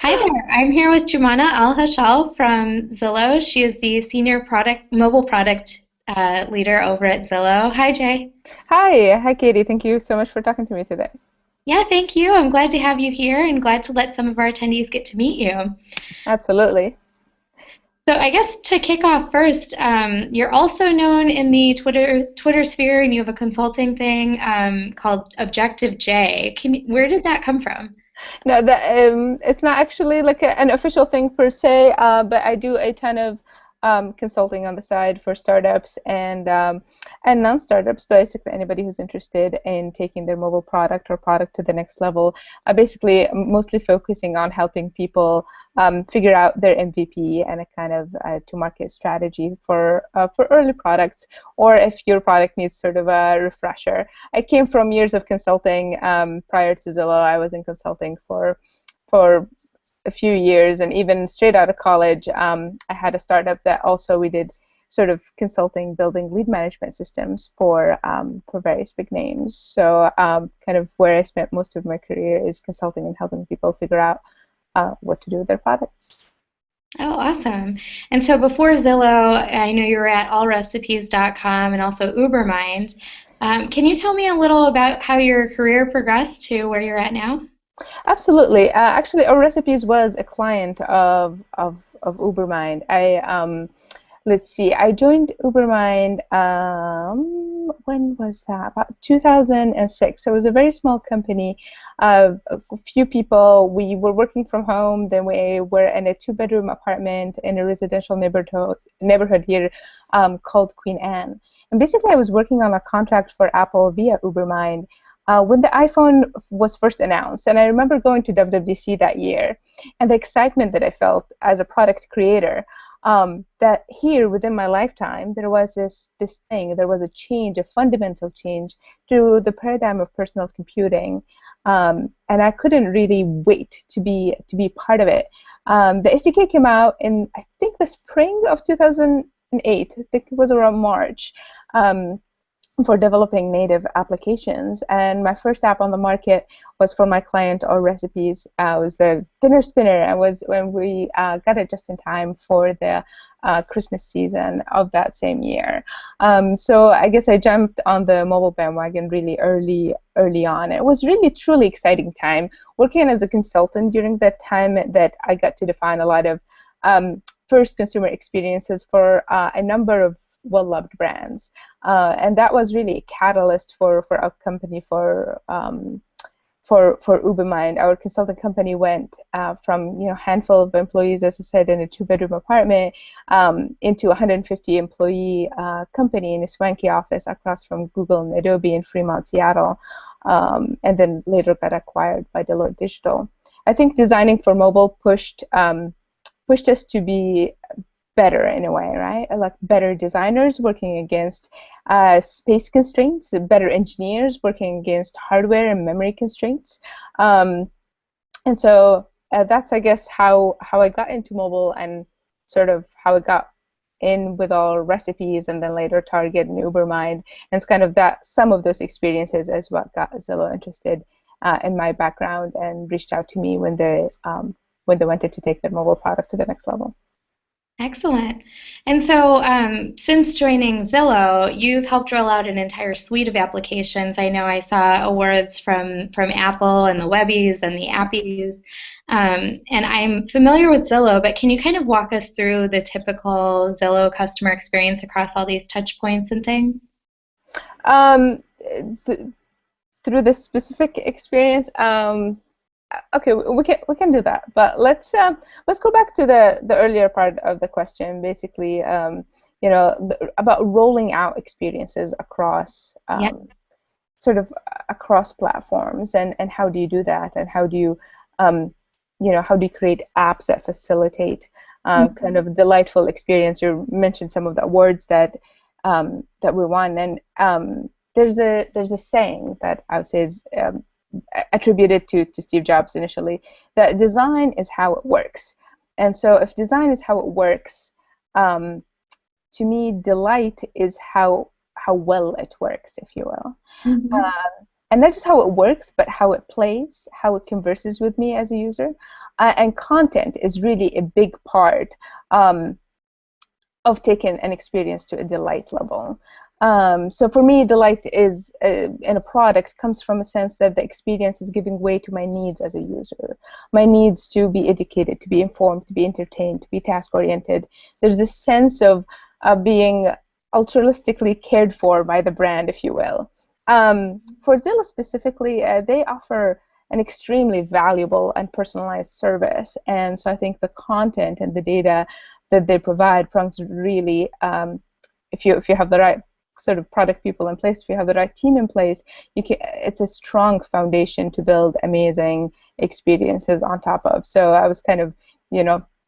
Hi there. I'm here with Jumana Hashal from Zillow. She is the senior product mobile product leader over at Zillow. Hi, Jay. Hi, Katie. Thank you so much for talking to me today. Yeah, thank you. I'm glad to have you here and glad to let some of our attendees get to meet you. Absolutely. So I guess to kick off first, you're also known in the Twitter sphere, and you have a consulting thing called Objective J. Where did that come from? No, it's not actually like an official thing per se, but I do a ton of consulting on the side for startups and non-startups, basically anybody who's interested in taking their mobile product or product to the next level. Basically, mostly focusing on helping people figure out their MVP and a kind of to-market strategy for early products, or if your product needs sort of a refresher. I came from years of consulting. Prior to Zillow, I was in consulting for a few years, and even straight out of college, I had a startup that also we did sort of consulting, building lead management systems for various big names. So kind of where I spent most of my career is consulting and helping people figure out what to do with their products. Oh, awesome. And so before Zillow, I know you were at allrecipes.com and also Ubermind. Can you tell me a little about how your career progressed to where you're at now? Absolutely. Actually, Our Recipes was a client of Ubermind. Let's see, I joined Ubermind, when was that? About 2006. So it was a very small company of a few people. We were working from home. Then we were in a two-bedroom apartment in a residential neighborhood here called Queen Anne. And basically, I was working on a contract for Apple via Ubermind when the iPhone was first announced. And I remember going to WWDC that year and the excitement that I felt as a product creator, that here within my lifetime there was this thing, there was a change, a fundamental change to the paradigm of personal computing, and I couldn't really wait to be part of it. The SDK came out in, I think, the spring of 2008. I think it was around March. Um, for developing native applications. And my first app on the market was for my client or recipes. It was the dinner spinner. And was when we got it just in time for the Christmas season of that same year. So I guess I jumped on the mobile bandwagon really early on. It was really truly exciting time working as a consultant during that time that I got to define a lot of first consumer experiences for a number of well-loved brands, and that was really a catalyst for our company for Ubermind. Our consulting company went from handful of employees, as I said, in a two-bedroom apartment, into a 150 employee company in a swanky office across from Google and Adobe in Fremont, Seattle, and then later got acquired by Deloitte Digital. I think designing for mobile pushed us to be better in a way, right? Like better designers working against space constraints, better engineers working against hardware and memory constraints. Um, and so that's, I guess, how I got into mobile and sort of how I got in with all recipes and then later Target and Ubermind. And it's kind of that some of those experiences is what got Zillow interested in my background and reached out to me when they wanted to take their mobile product to the next level. Excellent. And so, since joining Zillow, you've helped roll out an entire suite of applications. I know I saw awards from Apple and the Webbies and the Appies. And I'm familiar with Zillow, but can you kind of walk us through the typical Zillow customer experience across all these touch points and things? Um, th Through this specific experience, okay, we can do that. But let's go back to the earlier part of the question, basically, about rolling out experiences across Yeah. sort of across platforms, and how do you do that, and um, how do you create apps that facilitate kind of delightful experience? You mentioned some of the words that we won, and there's a saying that I would say is attributed to Steve Jobs initially, that design is how it works. And so if design is how it works, um, to me, delight is how well it works, if you will. Mhm. And not just how it works, but how it plays, how it converses with me as a user. And content is really a big part of taking an experience to a delight level. So for me, delight is in a product comes from a sense that the experience is giving way to my needs as a user. My needs to be educated, to be informed, to be entertained, to be task-oriented. There's this sense of being altruistically cared for by the brand, if you will. For Zillow specifically, they offer an extremely valuable and personalized service. And so I think the content and the data that they provide prompts really, if you have the right sort of product people in place, if you have the right team in place, it's a strong foundation to build amazing experiences on top of. So I was kind of,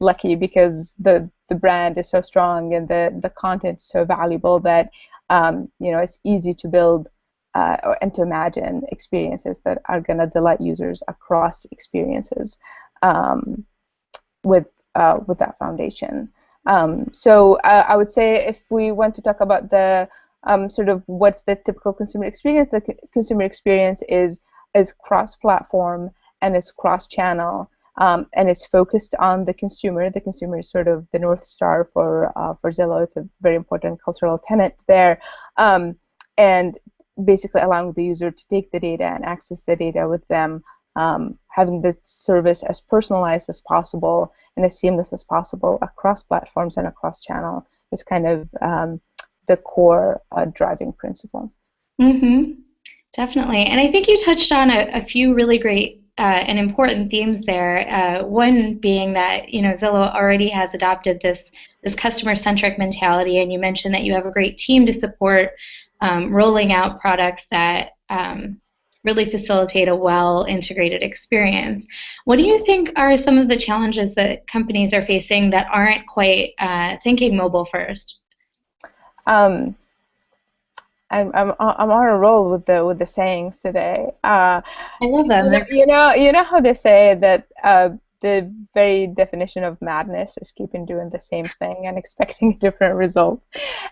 lucky because the brand is so strong and the content is so valuable that it's easy to build and to imagine experiences that are going to delight users across experiences with that foundation. So I would say if we want to talk about the sort of what's the typical consumer experience, the consumer experience is cross-platform and is cross-channel, and it's focused on the consumer. The consumer is sort of the North Star for Zillow. It's a very important cultural tenet there, and basically allowing the user to take the data and access the data with them, having the service as personalized as possible and as seamless as possible across platforms and across channel is kind of the core driving principle. Mm-hmm. Definitely. And I think you touched on a few really great and important themes there. One being that, Zillow already has adopted this customer-centric mentality, and you mentioned that you have a great team to support rolling out products that really facilitate a well-integrated experience. What do you think are some of the challenges that companies are facing that aren't quite thinking mobile first? I'm on a roll with the sayings today. I love them. You know how they say that the very definition of madness is keeping doing the same thing and expecting a different result.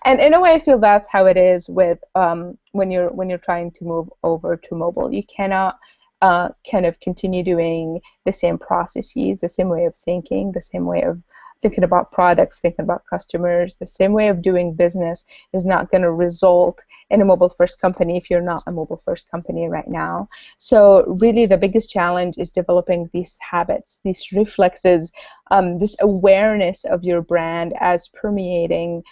And in a way, I feel that's how it is with when you're trying to move over to mobile. You cannot kind of continue doing the same processes, the same way of thinking, the same way of thinking about products, thinking about customers. The same way of doing business is not going to result in a mobile-first company if you're not a mobile-first company right now. So really the biggest challenge is developing these habits, these reflexes, this awareness of your brand as permeating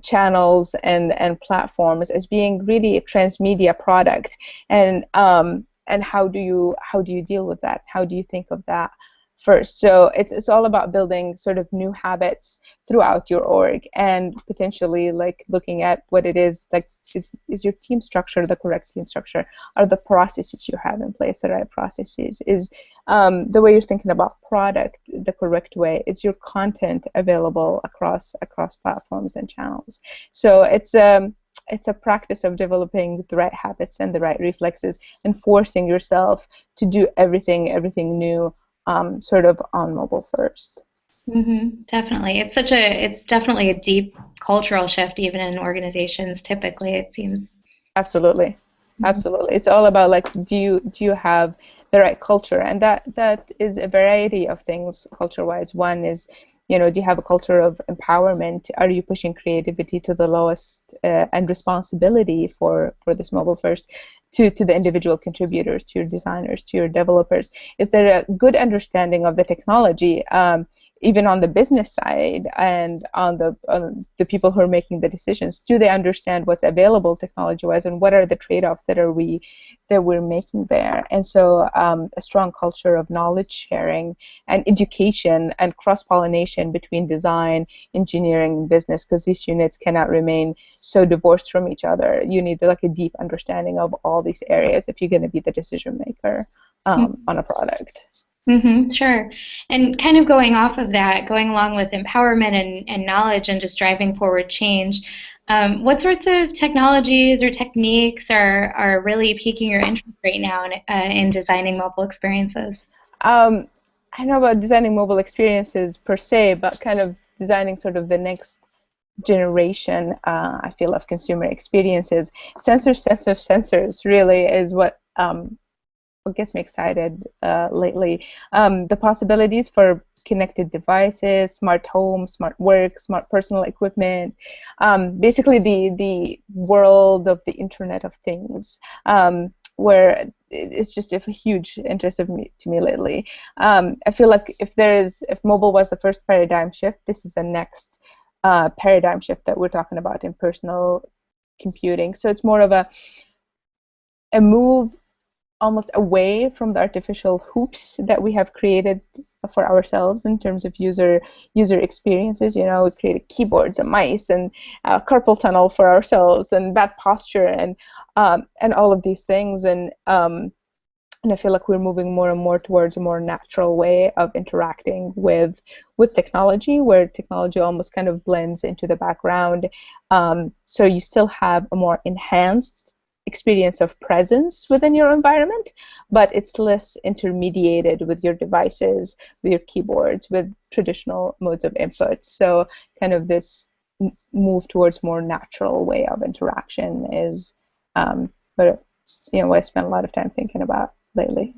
channels and platforms, as being really a transmedia product. And how do you deal with that? How do you think of that first? So it's all about building sort of new habits throughout your org, and potentially like looking at what it is, like is your team structure the correct team structure? Are the processes you have in place the right processes? Is the way you're thinking about product the correct way? Is your content available across platforms and channels? So it's a practice of developing the right habits and the right reflexes and forcing yourself to do everything new sort of on mobile first. Mm-hmm. Definitely. It's definitely a deep cultural shift, even in organizations, typically, it seems. Absolutely. Absolutely. It's all about like, do you have the right culture? And that is a variety of things culture-wise. One is, do you have a culture of empowerment? Are you pushing creativity to the lowest and responsibility for this mobile first to the individual contributors, to your designers, to your developers? Is there a good understanding of the technology, even on the business side and on the people who are making the decisions? Do they understand what's available technology-wise, and what are the trade-offs that we're making there? And so a strong culture of knowledge sharing and education and cross-pollination between design, engineering, and business, because these units cannot remain so divorced from each other. You need like a deep understanding of all these areas if you're going to be the decision maker on a product. Mm-hmm, sure. And kind of going off of that, going along with empowerment and knowledge and just driving forward change, what sorts of technologies or techniques are really piquing your interest right now in designing mobile experiences? I don't know about designing mobile experiences per se, but kind of designing sort of the next generation, I feel, of consumer experiences. Sensors really is what what gets me excited lately. The possibilities for connected devices, smart homes, smart work, smart personal equipment, basically the world of the Internet of Things, where it's just a huge interest to me lately. I feel like if mobile was the first paradigm shift, this is the next paradigm shift that we're talking about in personal computing. So it's more of a move almost away from the artificial hoops that we have created for ourselves in terms of user experiences. You know, we created keyboards and mice and carpal tunnel for ourselves and bad posture and all of these things. And I feel like we're moving more and more towards a more natural way of interacting with technology, where technology almost kind of blends into the background. So you still have a more enhanced experience of presence within your environment, but it's less intermediated with your devices, with your keyboards, with traditional modes of input. So kind of this move towards more natural way of interaction is what what I spent a lot of time thinking about lately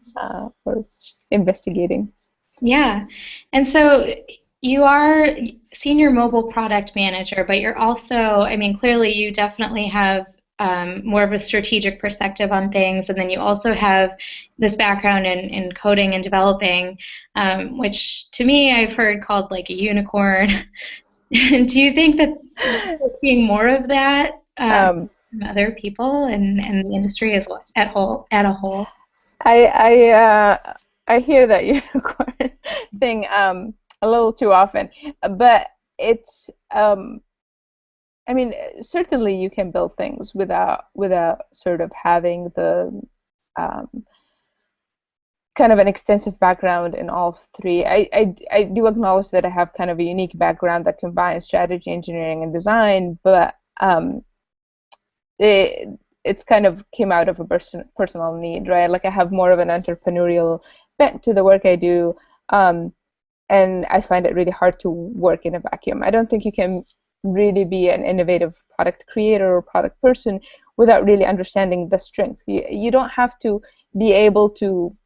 or investigating. Yeah. And so you are senior mobile product manager, but you're also, I mean, clearly you definitely have more of a strategic perspective on things. And then you also have this background in coding and developing, which to me I've heard called like a unicorn. Do you think that we're seeing more of that Um, from other people and the industry as at a whole? I hear that unicorn thing a little too often, but it's I mean, certainly you can build things without sort of having the um, kind of an extensive background in all three. I do acknowledge that I have kind of a unique background that combines strategy, engineering, and design, but it it's kind of came out of a personal need, right? Like I have more of an entrepreneurial bent to the work I do, um, and I find it really hard to work in a vacuum. I don't think you can really be an innovative product creator or product person without really understanding the strength. You don't have to be able to,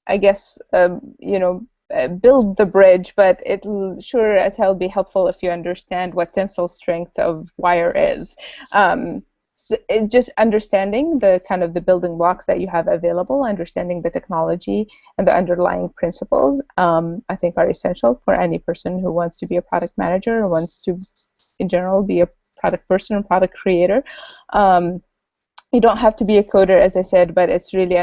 I guess, build the bridge, but it'll sure as hell be helpful if you understand what tensile strength of wire is. So just understanding the kind of the building blocks that you have available, understanding the technology and the underlying principles, I think are essential for any person who wants to be a product manager or wants to, in general, be a product person or product creator. Um, you don't have to be a coder, as I said, but it's really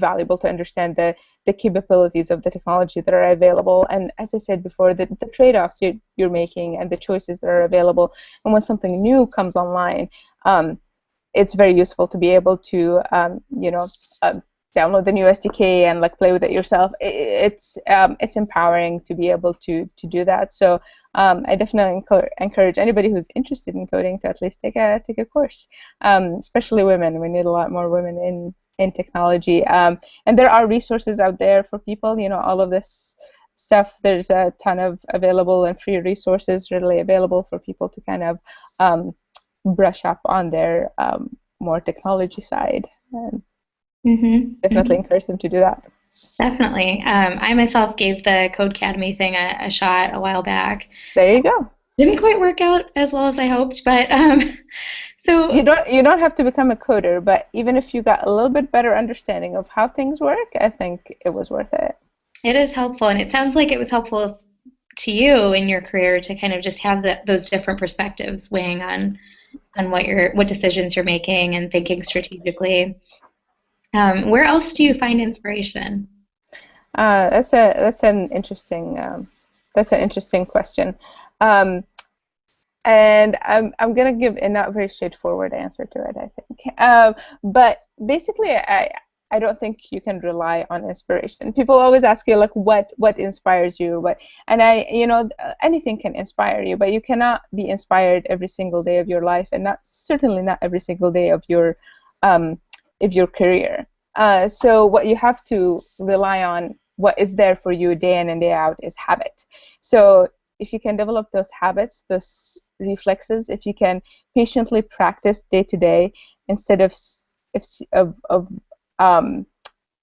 valuable to understand the capabilities of the technology that are available. And as I said before, the trade-offs you're making and the choices that are available. And when something new comes online, it's very useful to be able to, download the new SDK and like play with it yourself. It's empowering to be able to do that. So I definitely encourage anybody who's interested in coding to at least take a course. Especially women. We need a lot more women in technology. And there are resources out there for people. You know, all of this stuff. There's a ton of available and free resources readily available for people to kind of brush up on their more technology side. And definitely encourage them to do that. Definitely. I myself gave the Codecademy thing a shot a while back. There you go. Didn't quite work out as well as I hoped, but so You don't have to become a coder, but even if you got a little bit better understanding of how things work, I think it was worth it. it is helpful, and it sounds like it was helpful to you in your career to kind of just have those different perspectives weighing on what decisions you're making and thinking strategically. Where else do you find inspiration? That's an interesting question. Um, and I'm gonna give a not very straightforward answer to it, I think. But basically, I don't think you can rely on inspiration. People always ask you like what inspires you, and anything can inspire you, but you cannot be inspired every single day of your life, and certainly not every single day um, of your career. So what you have to rely on, what is there for you day in and day out, is habit. So if you can develop those habits, those reflexes, if you can patiently practice day to day instead of um,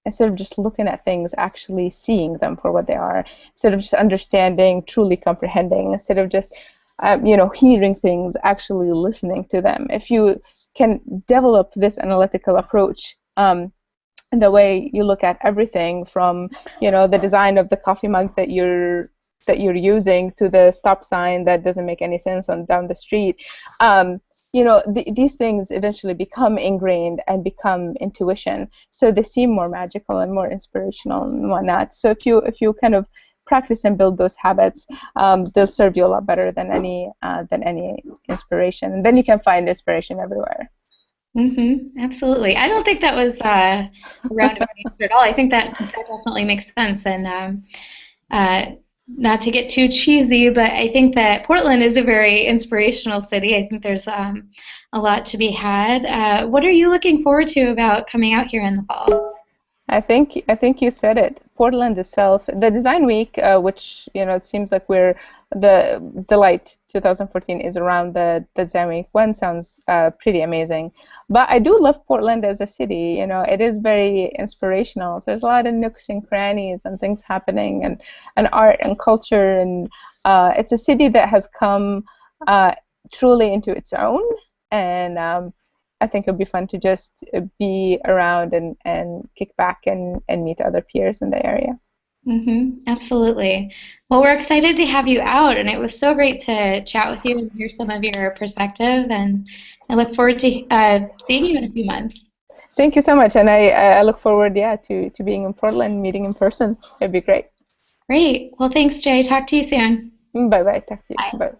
instead of just looking at things, actually seeing them for what they are, instead of just understanding, truly comprehending, instead of just hearing things, actually listening to them. If you can develop this analytical approach, and the way you look at everything from the design of the coffee mug that you're using to the stop sign that doesn't make any sense on down the street, these things eventually become ingrained and become intuition, so they seem more magical and more inspirational and whatnot. So if you kind of practice and build those habits, they'll serve you a lot better than any inspiration, and then you can find inspiration everywhere. Absolutely. I don't think that was a roundabout answer at all. I think that definitely makes sense. And uh, not to get too cheesy, but I think that Portland is a very inspirational city. I think there's a lot to be had. What are you looking forward to about coming out here in the fall? I think you said it. Portland itself, the design week, which it seems like the Delight 2014 is around the design week. One sounds pretty amazing, but I do love Portland as a city. It is very inspirational. So there's a lot of nooks and crannies and things happening, and art and culture, and it's a city that has come truly into its own, and I think it'll be fun to just be around and kick back and meet other peers in the area. Absolutely. Well, we're excited to have you out, and it was so great to chat with you and hear some of your perspective. And I look forward to seeing you in a few months. Thank you so much, and I look forward, yeah, to being in Portland, meeting in person. It'd be great. Great. Well, thanks, Jay. Talk to you soon. Bye bye. Talk to you. Bye. Bye.